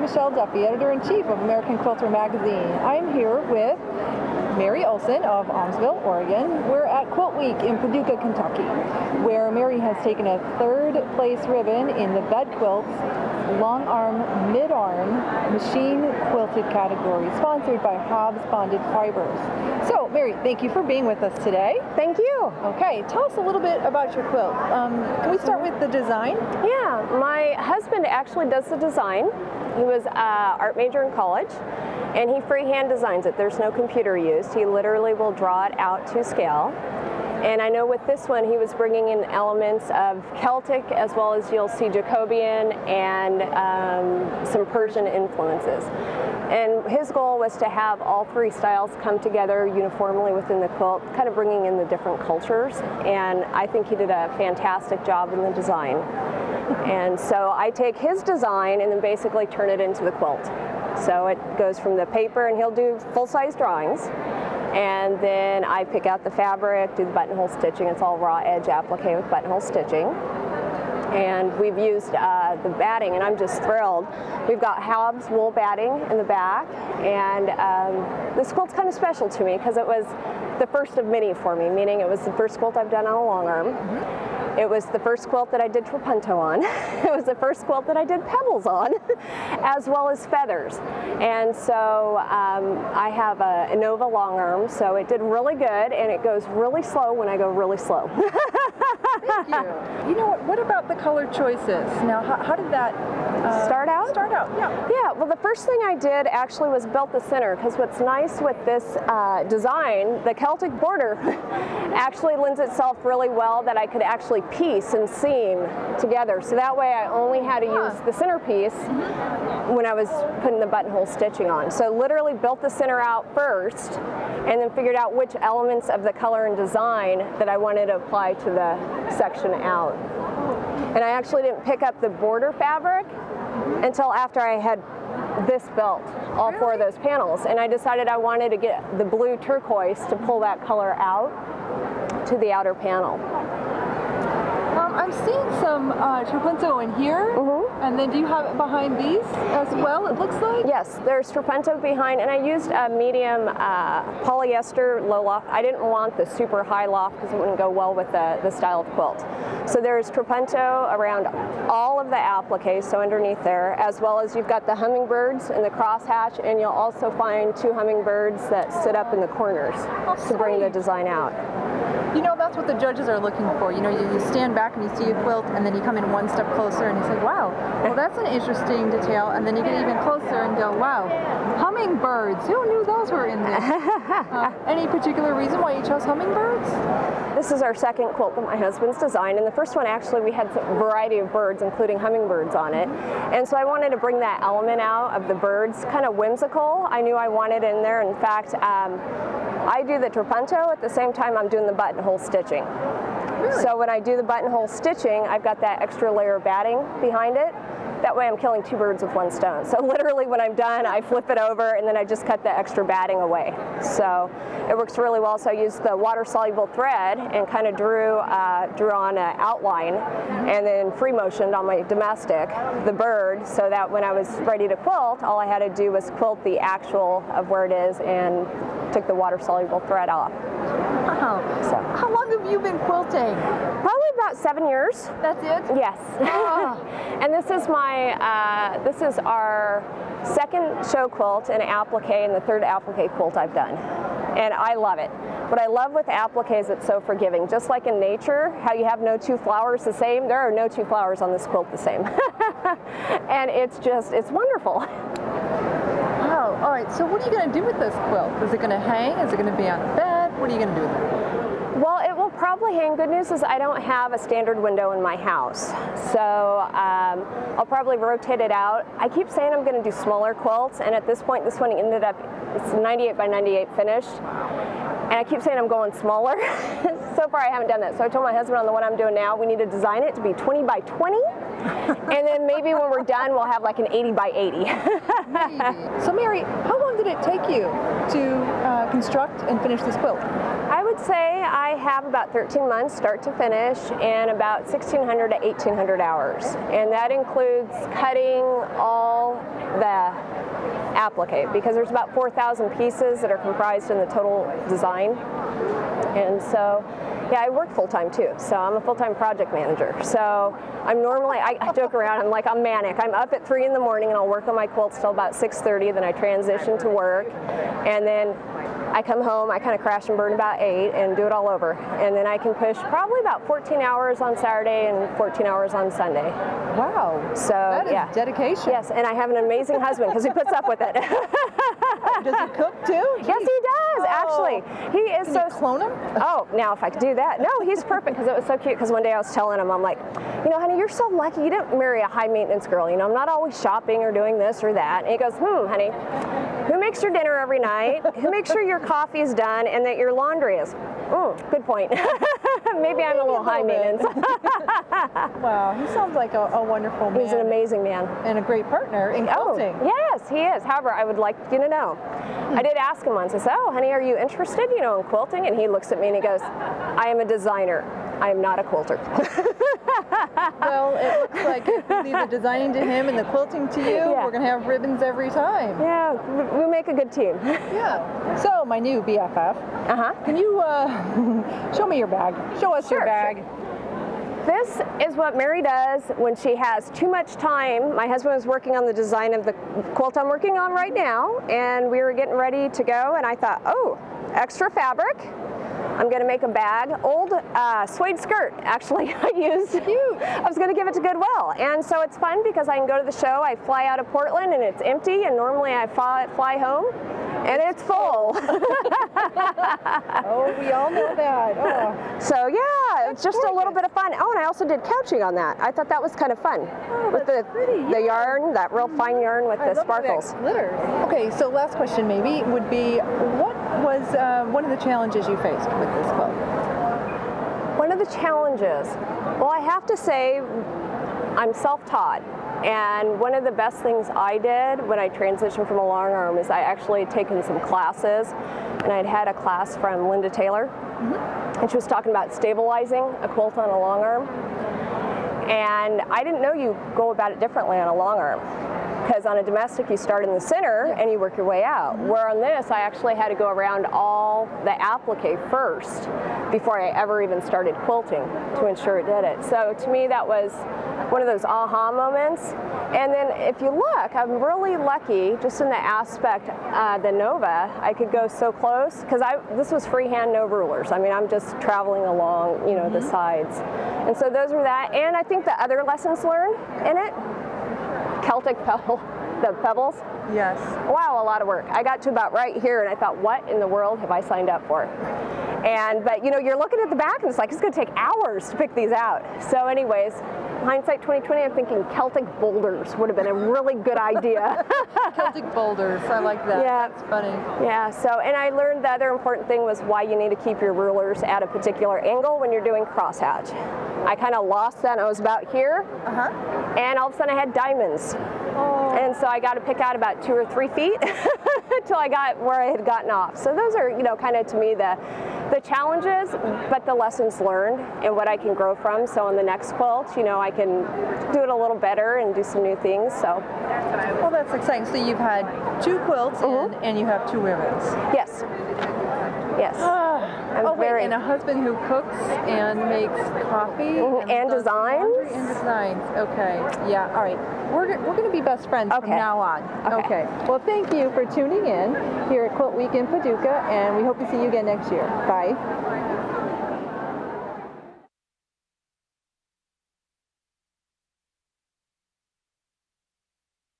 Michelle Duffy, Editor-in-Chief of American Quilter Magazine. I'm here with Mary Olson of Almsville, Oregon. We're at Quilt Week in Paducah, Kentucky, where Mary has taken a third-place ribbon in the bed quilts, long arm, mid-arm, machine quilted category, sponsored by Hobbs Bonded Fibers. So, Mary, thank you for being with us today. Thank you. Okay, tell us a little bit about your quilt. Can we start with the design? Yeah, my husband actually does the design. He was an art major in college, and he freehand designs it. There's no computer used. He literally will draw it out to scale. And I know with this one, he was bringing in elements of Celtic, as well as you'll see Jacobean and some Persian influences. And his goal was to have all three styles come together uniformly within the quilt, kind of bringing in the different cultures. And I think he did a fantastic job in the design. And so I take his design and then basically turn it into the quilt. So it goes from the paper, and he'll do full-size drawings. And then I pick out the fabric, do the buttonhole stitching. It's all raw edge applique with buttonhole stitching. And we've used the batting, and I'm just thrilled. We've got Hobbs wool batting in the back, and this quilt's kind of special to me because it was the first of many for me, meaning it was the first quilt I've done on a long arm. Mm-hmm. It was the first quilt that I did trapunto on. It was the first quilt that I did pebbles on, as well as feathers. And so I have a Innova long arm, so it did really good, and it goes really slow when I go really slow. Thank you. You know what about the color choices? Now, how did that start out? Start out, yeah. Yeah, well, the first thing I did actually was built the center, because what's nice with this design, the Celtic border actually lends itself really well that I could actually piece and seam together. So that way I only had to use the centerpiece when I was putting the buttonhole stitching on. So literally built the center out first, and then figured out which elements of the color and design that I wanted to apply to the section out. And I actually didn't pick up the border fabric until after I had this built, all four of those panels. And I decided I wanted to get the blue turquoise to pull that color out to the outer panel. I'm seeing some trapunto in here, and then do you have it behind these as well, it looks like? Yes, there's trapunto behind, and I used a medium polyester low loft. I didn't want the super high loft because it wouldn't go well with the style of quilt. So there's trapunto around all of the appliques, so underneath there, as well as you've got the hummingbirds and the crosshatch, and you'll also find two hummingbirds that sit up in the corners to bring the design out. You know, that's what the judges are looking for. You know, you stand back and you see a quilt, and then you come in one step closer and you say, wow, well, that's an interesting detail. And then you get even closer and go, wow, hummingbirds. Who knew those were in this? Any particular reason why you chose hummingbirds? This is our second quilt that my husband's designed, and the first one actually we had a variety of birds, including hummingbirds on it. And so I wanted to bring that element out of the birds, kind of whimsical. I knew I wanted in there. In fact, I do the trapunto at the same time I'm doing the buttonhole stitching. Really? So when I do the buttonhole stitching, I've got that extra layer of batting behind it. That way I'm killing two birds with one stone. So literally when I'm done, I flip it over and then I just cut the extra batting away. So it works really well. So I used the water-soluble thread and kind of drew on an outline, and then free motioned on my domestic the bird, so that when I was ready to quilt, all I had to do was quilt the actual of where it is and took the water-soluble thread off. Wow. So how long have you been quilting? Probably about 7 years. That's it? Yes. Oh. And this is this is our second show quilt and applique, and the third applique quilt I've done. And I love it. What I love with applique is it's so forgiving. Just like in nature, how you have no two flowers the same, there are no two flowers on this quilt the same. And it's wonderful. Wow, all right, so what are you going to do with this quilt? Is it going to hang? Is it going to be on a bed? What are you going to do with it? Well, it will probably hang. Good news is I don't have a standard window in my house, so I'll probably rotate it out. I keep saying I'm going to do smaller quilts, and at this point this one ended up, it's 98 by 98 finished, and I keep saying I'm going smaller. So far I haven't done that, so I told my husband on the one I'm doing now, we need to design it to be 20 by 20, and then maybe when we're done we'll have like an 80 by 80. Maybe. So Mary, how long did it take you to construct and finish this quilt? I would would say I have about 13 months start to finish and about 1,600 to 1,800 hours. And that includes cutting all the applique, because there's about 4,000 pieces that are comprised in the total design. And so, yeah, I work full-time too, so I'm a full-time project manager. So I'm normally, I joke around, I'm manic. I'm up at 3 in the morning and I'll work on my quilts till about 6:30, then I transition to work, and then I come home, I kind of crash and burn about 8 and do it all over. And then I can push probably about 14 hours on Saturday and 14 hours on Sunday. Wow. So that is yeah. dedication. Yes, and I have an amazing husband because he puts up with it. Does he cook too? Jeez. Yes, he does, actually. He is Can you clone him? Oh, now if I could do that. No, he's perfect, because it was so cute, because one day I was telling him, I'm like, you know, honey, you're so lucky you didn't marry a high maintenance girl. You know, I'm not always shopping or doing this or that. And he goes, honey, who makes your dinner every night? Who makes sure your coffee is done and that your laundry is? Good point. Maybe I'm a little high maintenance. Wow, he sounds like a wonderful man. He's an amazing man. And a great partner in quilting. Oh, yes, he is. However, I would like you to know, I did ask him once, I said, oh, honey, are you interested, you know, in quilting? And he looks at me and he goes, I am a designer. I am not a quilter. Well, it looks like if we leave the designing to him and the quilting to you, Yeah. we're going to have ribbons every time. Yeah, we make a good team. Yeah. So, my new BFF, can you show me your bag? Show us your bag. This is what Mary does when she has too much time. My husband was working on the design of the quilt I'm working on right now, and we were getting ready to go, and I thought, oh, extra fabric. I'm going to make a bag. Old suede skirt, actually, I used. Cute. I was going to give it to Goodwill. And so it's fun because I can go to the show, I fly out of Portland and it's empty, and normally I fly home and it's full. Oh, we all know that. Oh. So yeah, it's just a little bit of fun. Oh, and I also did couching on that. I thought that was kind of fun. Oh, with the yarn, that real fine yarn with the sparkles. Glitters. Okay, so last question maybe would be, what was one of the challenges you faced with this quilt? One of the challenges, well, I have to say I'm self-taught, and one of the best things I did when I transitioned from a long arm is I actually had taken some classes, and I'd had a class from Linda Taylor, and she was talking about stabilizing a quilt on a long arm, and I didn't know you go about it differently on a long arm. Because on a domestic, you start in the center and you work your way out. Where on this, I actually had to go around all the applique first before I ever even started quilting to ensure it did it. So to me, that was one of those aha moments. And then if you look, I'm really lucky just in the aspect, the Nova, I could go so close, because this was freehand, no rulers. I mean, I'm just traveling along, you know, the sides. And so those were that. And I think the other lessons learned in it, Celtic pebble, the pebbles. Yes. Wow, a lot of work. I got to about right here and I thought, what in the world have I signed up for? But you know, you're looking at the back and it's like, it's gonna take hours to pick these out. So anyways, hindsight 2020, I'm thinking Celtic boulders would have been a really good idea. Celtic boulders, I like that. Yeah. That's funny. Yeah, so, and I learned the other important thing was why you need to keep your rulers at a particular angle when you're doing crosshatch. I kind of lost that, and I was about here, and all of a sudden I had diamonds. Oh. And so I got to pick out about 2 or 3 feet until I got where I had gotten off. So those are, you know, kind of to me the challenges, but the lessons learned and what I can grow from. So on the next quilt, you know, I can do it a little better and do some new things. So. Well, that's exciting. So you've had 2 quilts and you have 2 ribbons. Yes. Yes. And a husband who cooks and makes coffee and designs. And designs. Okay. Yeah. All right. We're going to be best friends from now on. Okay. Well, thank you for tuning in here at Quilt Week in Paducah, and we hope to see you again next year. Bye.